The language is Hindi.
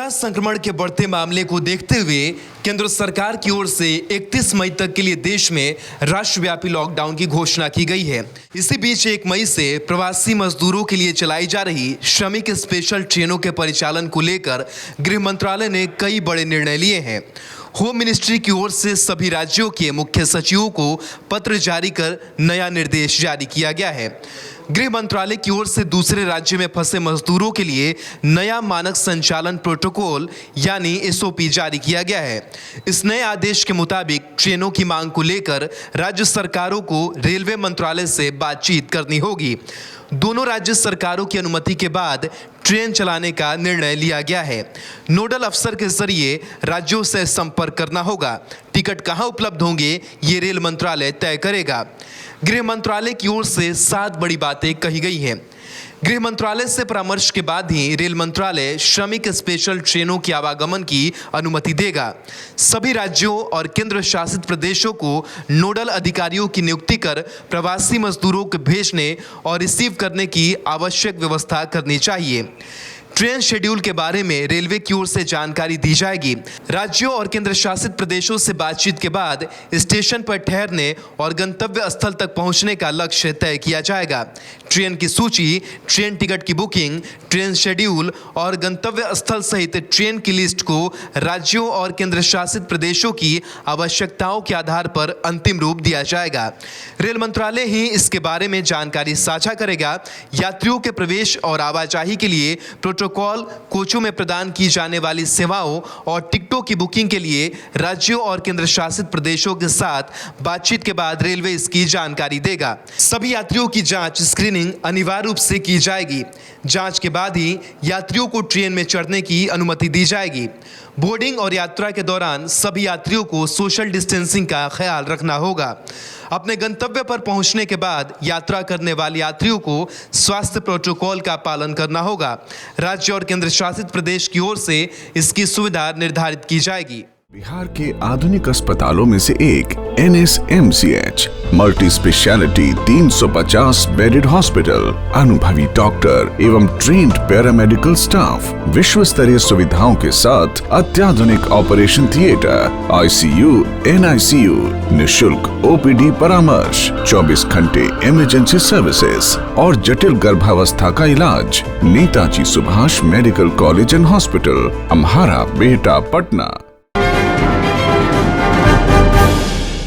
कोरोना संक्रमण के बढ़ते मामले को देखते हुए केंद्र सरकार की ओर से 31 मई तक के लिए देश में राष्ट्रव्यापी लॉकडाउन की घोषणा की गई है। इसी बीच 1 मई से प्रवासी मजदूरों के लिए चलाई जा रही श्रमिक स्पेशल ट्रेनों के परिचालन को लेकर गृह मंत्रालय ने कई बड़े निर्णय लिए हैं। होम मिनिस्ट्री की ओर से सभी राज्यों के मुख्य सचिवों को पत्र जारी कर नया निर्देश जारी किया गया है। गृह मंत्रालय की ओर से दूसरे राज्य में फंसे मजदूरों के लिए नया मानक संचालन प्रोटोकॉल यानी एसओपी जारी किया गया है। इस नए आदेश के मुताबिक ट्रेनों की मांग को लेकर राज्य सरकारों को रेलवे मंत्रालय से बातचीत करनी होगी। दोनों राज्य सरकारों की अनुमति के बाद ट्रेन चलाने का निर्णय लिया गया है। नोडल अफसर के जरिए राज्यों से संपर्क करना होगा। टिकट कहां उपलब्ध होंगे ये रेल मंत्रालय तय करेगा। गृह मंत्रालय की ओर से 7 बड़ी बातें कही गई हैं। गृह मंत्रालय से परामर्श के बाद ही रेल मंत्रालय श्रमिक स्पेशल ट्रेनों के आवागमन की अनुमति देगा। सभी राज्यों और केंद्र शासित प्रदेशों को नोडल अधिकारियों की नियुक्ति कर प्रवासी मजदूरों को भेजने और रिसीव करने की आवश्यक व्यवस्था करनी चाहिए। ट्रेन शेड्यूल के बारे में रेलवे की ओर से जानकारी दी जाएगी। राज्यों और केंद्र शासित प्रदेशों से बातचीत के बाद स्टेशन पर ठहरने और गंतव्य स्थल तक पहुंचने का लक्ष्य तय किया जाएगा। ट्रेन की सूची, ट्रेन टिकट की बुकिंग, ट्रेन शेड्यूल और गंतव्य स्थल सहित ट्रेन की लिस्ट को राज्यों और केंद्र शासित प्रदेशों की आवश्यकताओं के आधार पर अंतिम रूप दिया जाएगा। रेल मंत्रालय ही इसके बारे में जानकारी साझा करेगा। यात्रियों के प्रवेश और आवाजाही के लिए प्रोटोकॉल, कोचों में प्रदान की जाने वाली सेवाओं और टिकटों की बुकिंग के लिए राज्यों और केंद्र शासित प्रदेशों के साथ बातचीत के बाद रेलवे इसकी जानकारी देगा। सभी यात्रियों की जांच, स्क्रीनिंग अनिवार्य रूप से की जाएगी। जांच के बाद ही यात्रियों को ट्रेन में चढ़ने की अनुमति दी जाएगी। बोर्डिंग और यात्रा के दौरान सभी यात्रियों को सोशल डिस्टेंसिंग का ख्याल रखना होगा। अपने गंतव्य पर पहुंचने के बाद यात्रा करने वाले यात्रियों को स्वास्थ्य प्रोटोकॉल का पालन करना होगा। राज्य और केंद्र शासित प्रदेश की ओर से इसकी सुविधा निर्धारित की जाएगी। बिहार के आधुनिक अस्पतालों में से एक NSMCH multi speciality 350 bedded hospital, अनुभवी डॉक्टर एवं ट्रेन्ड पैरामेडिकल स्टाफ, विश्व स्तरीय सुविधाओं के साथ अत्याधुनिक ऑपरेशन थिएटर, ICU, NICU, निशुल्क OPD परामर्श, 24 घंटे इमरजेंसी सर्विसेज और जटिल गर्भावस्था का इलाज। Netaji Subhash medical college and hospital, Amhara, Bihta, Patna.